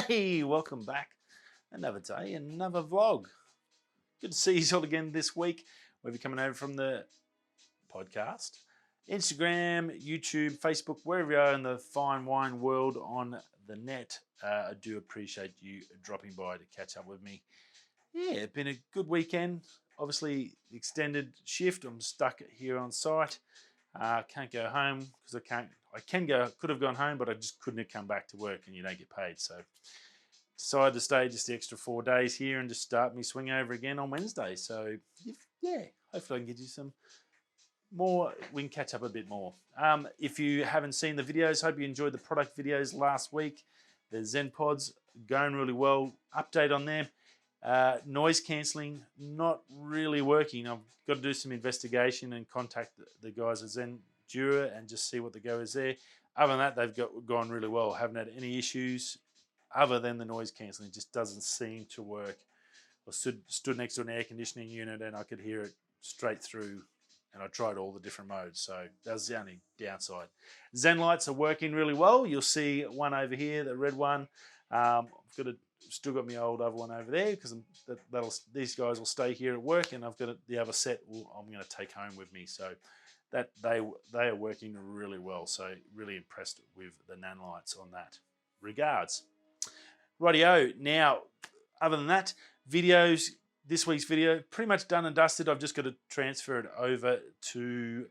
Hey, welcome back. Another day, another vlog. Good to see you all again this week. Whether you're coming over from the podcast, Instagram, YouTube, Facebook, wherever you are in the fine wine world on the net, I do appreciate you dropping by to catch up with me. Yeah, it's been a good weekend. Obviously, extended shift. I'm stuck here on site. Can't go home because I could have gone home, but I just couldn't have come back to work, and you don't get paid. So decided to stay just the extra 4 days here and just start me swing over again on Wednesday. So yeah, hopefully I can get you some more. We can catch up a bit more. If you haven't seen the videos, hope you enjoyed the product videos last week. The Zen Pods going really well. Update on them. Noise cancelling not really working. I've got to do some investigation and contact the guys at Zen Dura and just see what the go is there. Other than that, they've gone really well. Haven't had any issues other than the noise cancelling. It just doesn't seem to work. I stood next to an air conditioning unit and I could hear it straight through, and I tried all the different modes, so that was the only downside. Zen lights are working really well. You'll see one over here, the red one. I've still got my old other one over there because these guys will stay here at work, and I've got the other set I'm going to take home with me. So that they are working really well. So really impressed with the Nan lights on that. Regards. Rightio. Now, other than that, videos. This week's video pretty much done and dusted. I've just got to transfer it over to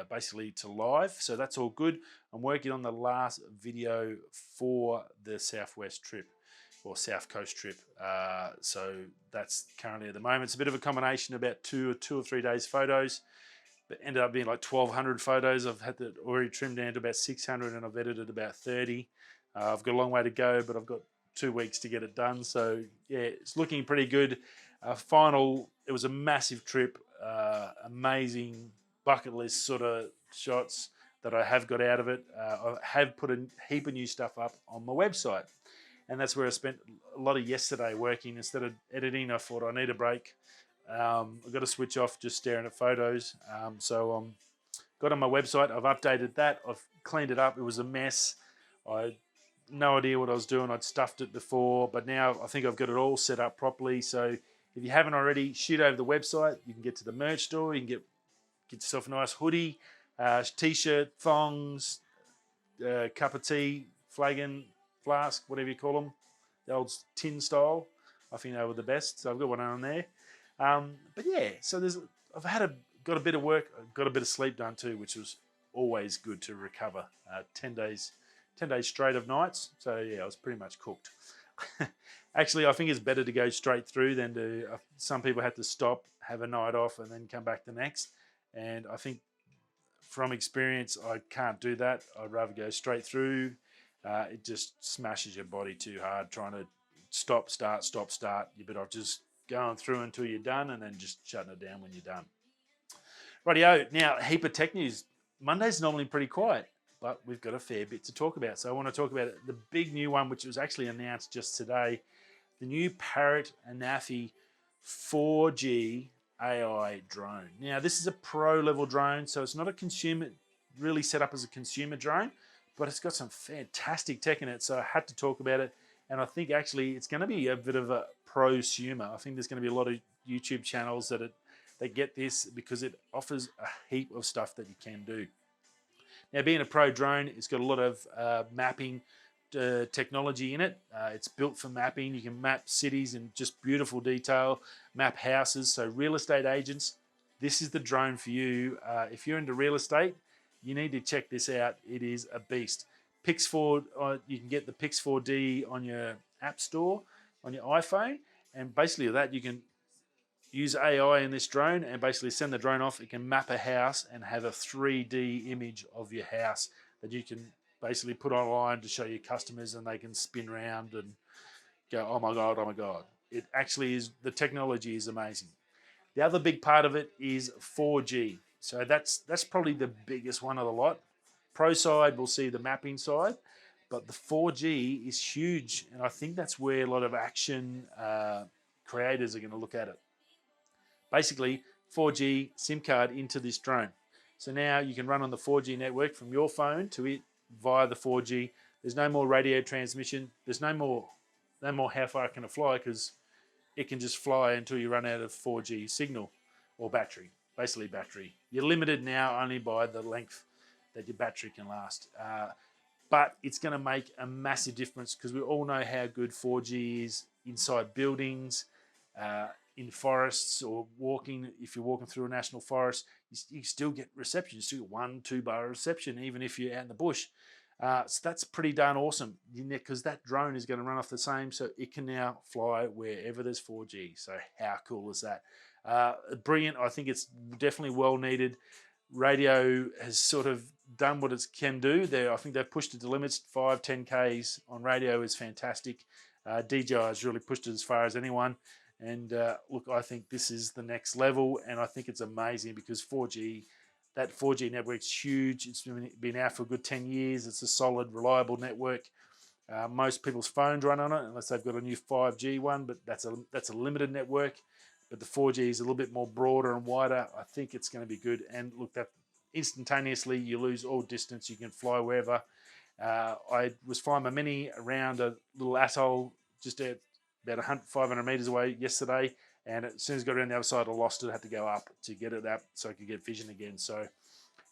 basically to live, so that's all good. I'm working on the last video for the Southwest trip or South Coast trip, so that's currently at the moment. It's a bit of a combination, about two or 3 days photos, but ended up being like 1,200 photos. I've had that already trimmed down to about 600, and I've edited about 30. I've got a long way to go, but I've got 2 weeks to get it done. So yeah, it's looking pretty good. It was a massive trip, amazing bucket list sort of shots that I have got out of it. I have put a heap of new stuff up on my website, and that's where I spent a lot of yesterday working. Instead of editing, I thought I need a break. I've got to switch off just staring at photos. So got on my website, I've updated that, I've cleaned it up. It was a mess. I had no idea what I was doing. I'd stuffed it before, but now I think I've got it all set up properly. So if you haven't already, shoot over the website. You can get to the merch store. You can get yourself a nice hoodie, t-shirt, thongs, cup of tea, flagon, flask, whatever you call them, the old tin style. I think they were the best. So I've got one on there. But yeah, so I've got a bit of work, got a bit of sleep done too, which was always good to recover. 10 days straight of nights. So yeah, I was pretty much cooked. Actually, I think it's better to go straight through than to. Some people had to stop, have a night off, and then come back the next. And I think from experience, I can't do that. I'd rather go straight through. It just smashes your body too hard trying to stop, start. You're better off just going through until you're done and then just shutting it down when you're done. Rightio. Now, a heap of tech news. Monday's normally pretty quiet, but we've got a fair bit to talk about. So I want to talk about the big new one, which was actually announced just today, the new Parrot Anafi 4G AI drone. Now, this is a pro level drone, so it's not a consumer, really set up as a consumer drone, but it's got some fantastic tech in it. So I had to talk about it, and I think actually it's going to be a bit of a prosumer. I think there's going to be a lot of YouTube channels that get this because it offers a heap of stuff that you can do. Now, being a pro drone, it's got a lot of mapping technology in it. It's built for mapping. You can map cities in just beautiful detail, map houses. So real estate agents, this is the drone for you. If you're into real estate, you need to check this out. It is a beast. Pix4, you can get the Pix4D on your app store on your iPhone, and basically with that you can use AI in this drone and basically send the drone off. It can map a house and have a 3D image of your house that you can basically put online to show your customers, and they can spin around and go, oh my God, oh my God. It actually is, the technology is amazing. The other big part of it is 4G. So that's probably the biggest one of the lot. Pro side, we'll see the mapping side, but the 4G is huge. And I think that's where a lot of action creators are going to look at it. Basically, 4G SIM card into this drone. So now you can run on the 4G network from your phone to it via the 4G. There's no more radio transmission. There's no more no more how far can it fly, because it can just fly until you run out of 4G signal or battery, basically battery. You're limited now only by the length that your battery can last. But it's going to make a massive difference, because we all know how good 4G is inside buildings, in forests, or walking. If you're walking through a national forest, you still get reception. You still get 1-2 bar reception, even if you're out in the bush. So that's pretty darn awesome, because that drone is going to run off the same, so it can now fly wherever there's 4G. So how cool is that? Brilliant. I think it's definitely well needed. Radio has sort of done what it can do. I think they've pushed it to limits. 5-10 Ks on radio is fantastic. DJI has really pushed it as far as anyone. And look, I think this is the next level, and I think it's amazing, because 4G, that 4G network's huge. It's been out for a good 10 years. It's a solid, reliable network. Most people's phones run on it, unless they've got a new 5G one, but that's a limited network. But the 4G is a little bit more broader and wider. I think it's going to be good. And look, that instantaneously you lose all distance. You can fly wherever. I was flying my Mini around a little atoll just at about 500 meters away yesterday, and as soon as I got around the other side, I lost it. I had to go up to get it up so I could get vision again. So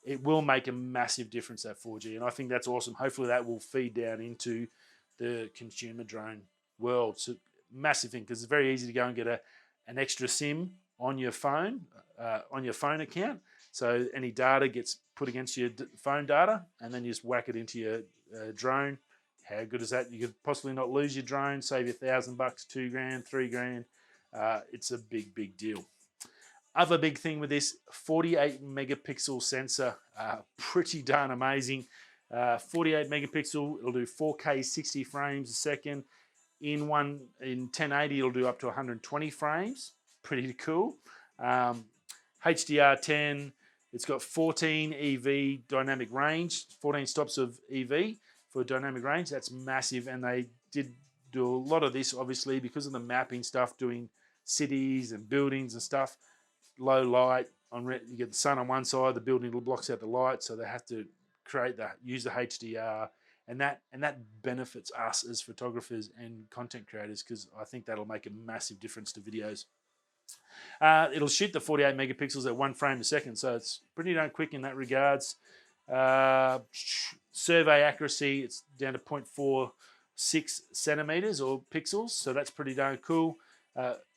it will make a massive difference, that 4G, and I think that's awesome. Hopefully that will feed down into the consumer drone world. So massive thing, because it's very easy to go and get an extra SIM on your phone account. So any data gets put against your phone data, and then you just whack it into your drone. How good is that? You could possibly not lose your drone, save you $1,000, $2,000, $3,000. It's a big deal. Other big thing with this, 48 megapixel sensor, pretty darn amazing. 48 megapixel, it'll do 4K 60 frames a second. In 1080, it'll do up to 120 frames. Pretty cool. HDR10, it's got 14 EV dynamic range, 14 stops of EV for dynamic range. That's massive, and they did do a lot of this, obviously, because of the mapping stuff, doing cities and buildings and stuff. Low light, you get the sun on one side, the building blocks out the light, so they have to use the HDR, and that benefits us as photographers and content creators, because I think that'll make a massive difference to videos. It'll shoot the 48 megapixels at 1 frame a second, so it's pretty darn quick in that regards. Survey accuracy, it's down to 0.46 centimeters or pixels, so that's pretty darn cool.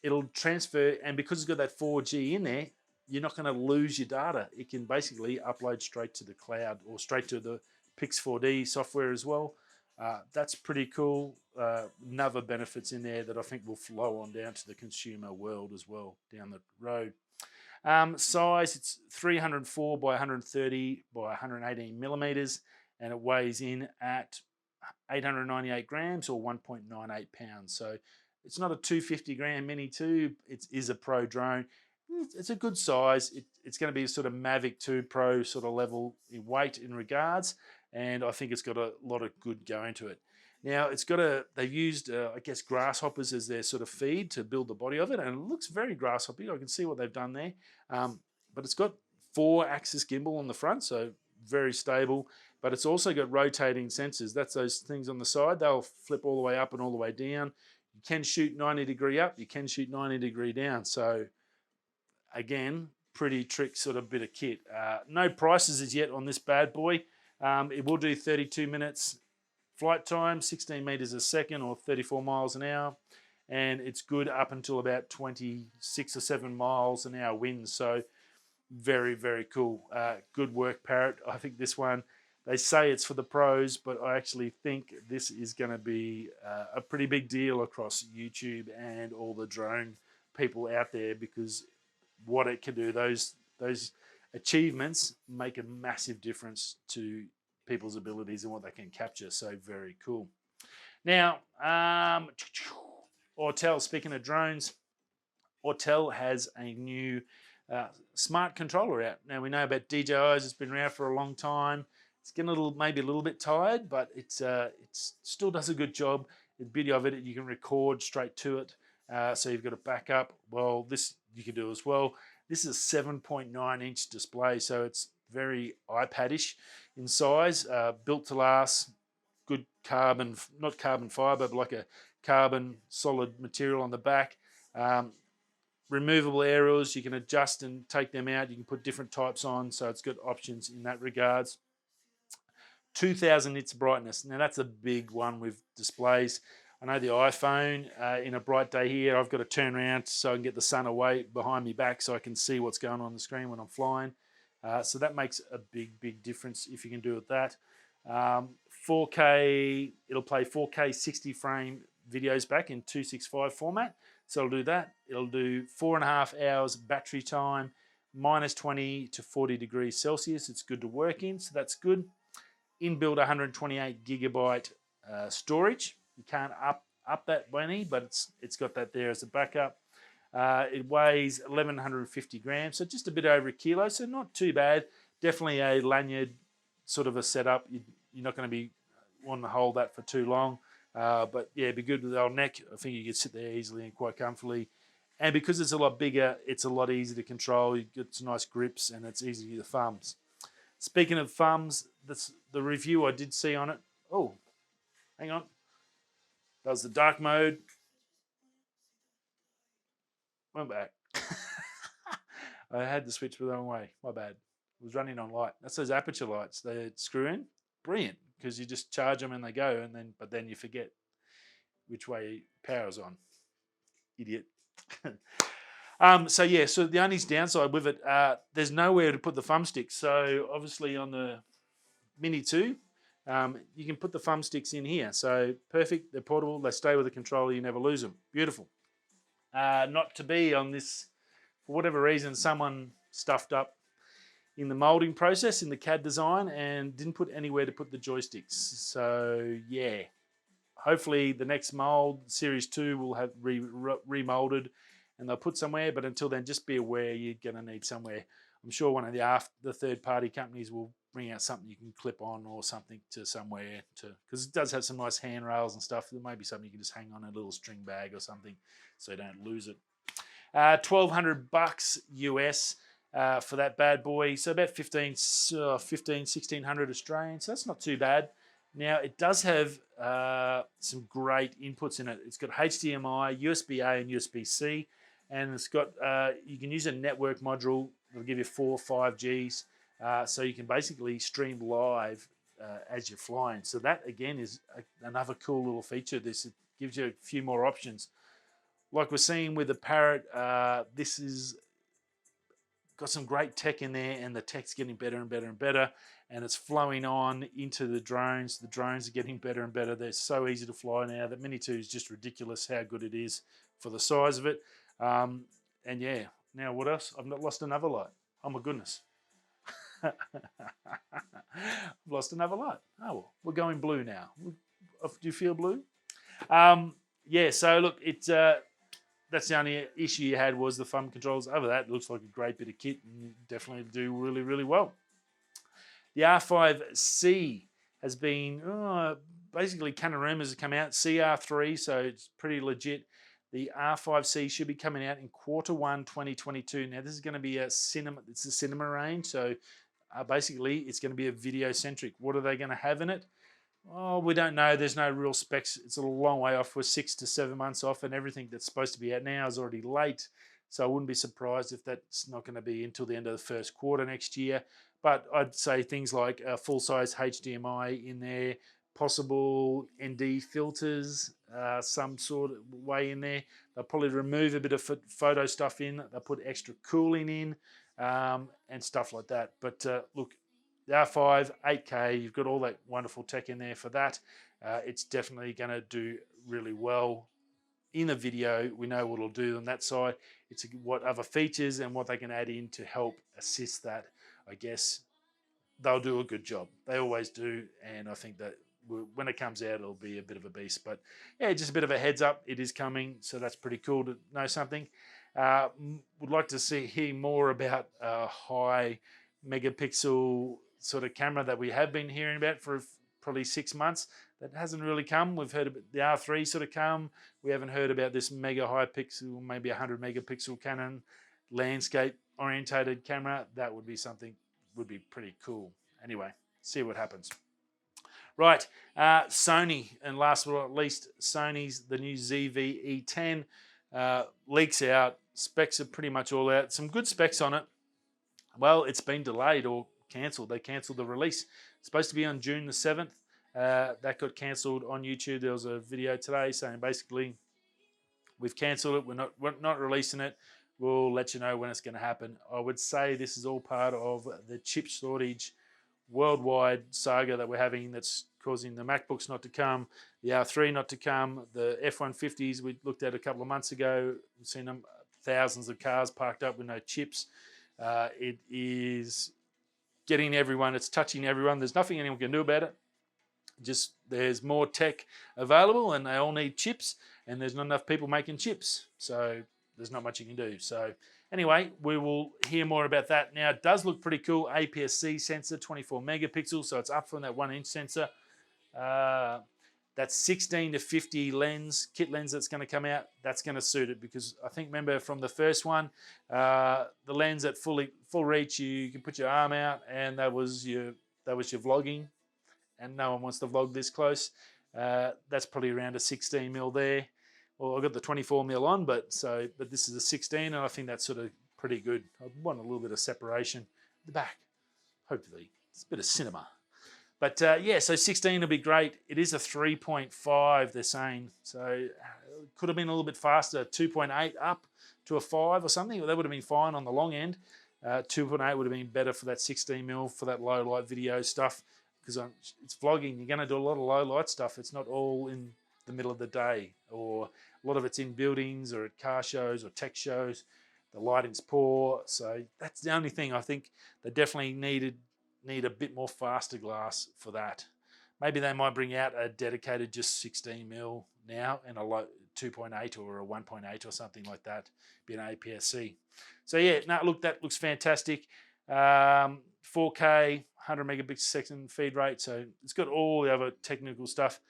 It'll transfer, and because it's got that 4G in there, you're not going to lose your data. It can basically upload straight to the cloud or straight to the Pix4D software as well. That's pretty cool. Another benefits in there that I think will flow on down to the consumer world as well down the road. Size, it's 304 by 130 by 118 millimeters, and it weighs in at 898 grams or 1.98 pounds. So it's not a 250 gram Mini 2. It is a Pro drone. It's a good size. It's going to be a sort of Mavic 2 Pro sort of level in weight in regards, and I think it's got a lot of good going to it. Now they've used I guess grasshoppers as their sort of feed to build the body of it, and it looks very grasshoppy. I can see what they've done there, but it's got 4-axis gimbal on the front, so very stable. But it's also got rotating sensors. That's those things on the side. They'll flip all the way up and all the way down. You can shoot 90 degree up. You can shoot 90 degree down. So again, pretty trick sort of bit of kit. No prices as yet on this bad boy. It will do 32 minutes flight time, 16 meters a second or 34 miles an hour, and it's good up until about 26 or 7 miles an hour winds. So very cool. Good work, Parrot. I think this one, they say it's for the pros, but I actually think this is going to be a pretty big deal across YouTube and all the drone people out there, because what it can do, those achievements make a massive difference to people's abilities and what they can capture. So very cool. Now, Autel, speaking of drones, Autel has a new smart controller out. Now, we know about DJI's. It's been around for a long time. It's getting maybe a little bit tired, but it still does a good job. The beauty of it, you can record straight to it. So you've got a backup. Well, this you can do as well. This is a 7.9-inch display, so it's very iPad-ish in size, built to last, good carbon, not carbon fiber, but like a carbon solid material on the back. Removable aerials, you can adjust and take them out. You can put different types on, so it's got options in that regards. 2000 nits brightness. Now that's a big one with displays. I know the iPhone, in a bright day here, I've got to turn around so I can get the sun away behind me back so I can see what's going on the screen when I'm flying. So that makes a big difference if you can do it that. 4K, it'll play 4K 60 frame videos back in 265 format. So it'll do that. It'll do 4.5 hours battery time, minus 20 to 40 degrees Celsius. It's good to work in, so that's good. Inbuilt 128 gigabyte storage. You can't up that many, but it's got that there as a backup. It weighs 1150 grams, so just a bit over a kilo, so not too bad. Definitely a lanyard sort of a setup. You're not going to be wanting to hold that for too long. But yeah, it'd be good with the old neck. I think you could sit there easily and quite comfortably. And because it's a lot bigger, it's a lot easier to control. You get some nice grips and it's easy to use the thumbs. Speaking of thumbs, the review I did see on it. Oh, hang on. That was the dark mode. Went back. I had the switch the wrong way. My bad. It was running on light. That's those aperture lights. They screw in. Brilliant, because you just charge them and they go, but then you forget which way power's on. Idiot. So yeah, so the only downside with it, there's nowhere to put the thumbsticks. So obviously on the Mini 2, you can put the thumbsticks in here. So perfect, they're portable, they stay with the controller, you never lose them. Beautiful. Not to be on this, for whatever reason, someone stuffed up in the molding process, in the CAD design, and didn't put anywhere to put the joysticks. So yeah, hopefully the next mold, Series 2, will have remolded and they'll put somewhere, but until then, just be aware you're going to need somewhere. I'm sure one of the third-party companies will bring out something you can clip on or something to somewhere, because it does have some nice handrails and stuff. There may be something you can just hang on a little string bag or something so you don't lose it. $1,200 US for that bad boy, so about 1600 Australian, so that's not too bad. Now it does have some great inputs in it. It's got HDMI, USB-A and USB-C, and it's got, you can use a network module. It'll give you 4 or 5 Gs, so you can basically stream live as you're flying. So that again is another cool little feature. It gives you a few more options. Like we're seeing with the Parrot, this is got some great tech in there, and the tech's getting better and better and better, and it's flowing on into the drones. The drones are getting better and better. They're so easy to fly now. The Mini 2 is just ridiculous how good it is for the size of it. And yeah, now what else? I've not lost another light. Oh my goodness. I've lost another light. Oh well, we're going blue now. Do you feel blue? Yeah, so look, that's the only issue you had was the thumb controls. Over that, it looks like a great bit of kit and definitely do really well. The R5c has been, basically Canon rumors have come out, CR3, so it's pretty legit. The R5c should be coming out in Q1 2022. Now this is going to be it's a cinema range, so basically it's going to be a video centric. What are they going to have in it? Oh, we don't know. There's no real specs. It's a long way off. We're 6 to 7 months off, and everything that's supposed to be out now is already late. So I wouldn't be surprised if that's not going to be until the end of the first quarter next year. But I'd say things like full-size HDMI in there, possible ND filters, some sort of way in there. They'll probably remove a bit of photo stuff in. They'll put extra cooling in and stuff like that. But look, the R5, 8K, you've got all that wonderful tech in there for that. It's definitely going to do really well in the video. We know what it'll do on that side. It's what other features and what they can add in to help assist that. I guess they'll do a good job. They always do, and I think that when it comes out, it'll be a bit of a beast. But yeah, just a bit of a heads up. It is coming, so that's pretty cool to know something. Would like to hear more about high megapixel sort of camera that we have been hearing about for probably 6 months. That hasn't really come. We've heard about the R3 sort of come. We haven't heard about this mega high pixel, maybe 100 megapixel Canon landscape orientated camera. That would be something, would be pretty cool. Anyway, see what happens. Right, Sony, and last but not least, Sony's the new ZV-E10 leaks out. Specs are pretty much all out. Some good specs on it. Well, it's been delayed or cancelled. They cancelled the release. It's supposed to be on June the 7th. That got cancelled on YouTube. There was a video today saying basically we've cancelled it. We're not releasing it. We'll let you know when it's going to happen. I would say this is all part of the chip shortage worldwide saga that we're having that's causing the MacBooks not to come, the R3 not to come, the F-150s we looked at a couple of months ago. We've seen them, thousands of cars parked up with no chips. It is getting everyone, it's touching everyone. There's nothing anyone can do about it. Just there's more tech available and they all need chips, and there's not enough people making chips. So there's not much you can do. So anyway, we will hear more about that. Now, it does look pretty cool. APS-C sensor, 24 megapixels, so it's up from that 1-inch sensor. That 16 to 50 lens, kit lens that's going to come out, that's going to suit it, because I think, remember from the first one, the lens at full reach, you can put your arm out, and that was your vlogging, and no one wants to vlog this close. That's probably around a 16mm there. Well, I've got the 24mm on, but this is a 16, and I think that's sort of pretty good. I want a little bit of separation at the back. Hopefully, it's a bit of cinema. But yeah, so 16 will be great. It is a 3.5, they're saying. So it could have been a little bit faster, 2.8 up to a 5 or something. That would have been fine on the long end. 2.8 would have been better for that 16mm, for that low light video stuff, because it's vlogging. You're going to do a lot of low light stuff. It's not all in the middle of the day, or a lot of it's in buildings or at car shows or tech shows. The lighting's poor, so that's the only thing. I think they definitely need a bit more faster glass for that. Maybe they might bring out a dedicated just 16mm now and a 2.8 or a 1.8 or something like that, be an APS-C. So yeah, no, look, that looks fantastic. 4K, 100 megabits a second feed rate, so it's got all the other technical stuff,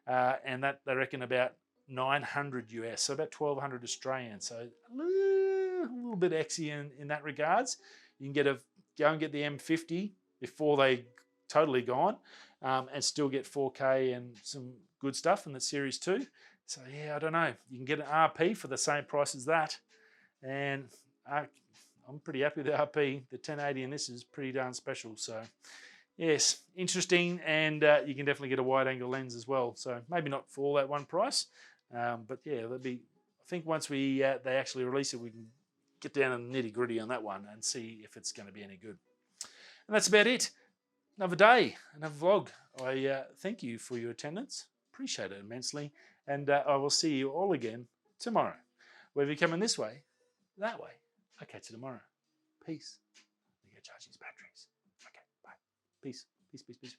and that they reckon about 900 US, so about 1200 Australian. So a little bit exy in that regards. You can go and get the M50 before they totally gone, and still get 4K and some good stuff in the Series 2. So yeah, I don't know. You can get an RP for the same price as that, and I'm pretty happy with the RP. The 1080 in this is pretty darn special. So yes, interesting, and you can definitely get a wide-angle lens as well. So maybe not for all that one price, but yeah, there'll be. I think once they actually release it, we can get down to the nitty-gritty on that one and see if it's going to be any good. And that's about it. Another day, another vlog. I thank you for your attendance. Appreciate it immensely. And I will see you all again tomorrow. Whether you're coming this way, that way, I'll catch you tomorrow. Peace. I'm going to charge these batteries. Okay, bye. Peace. Peace, peace, peace.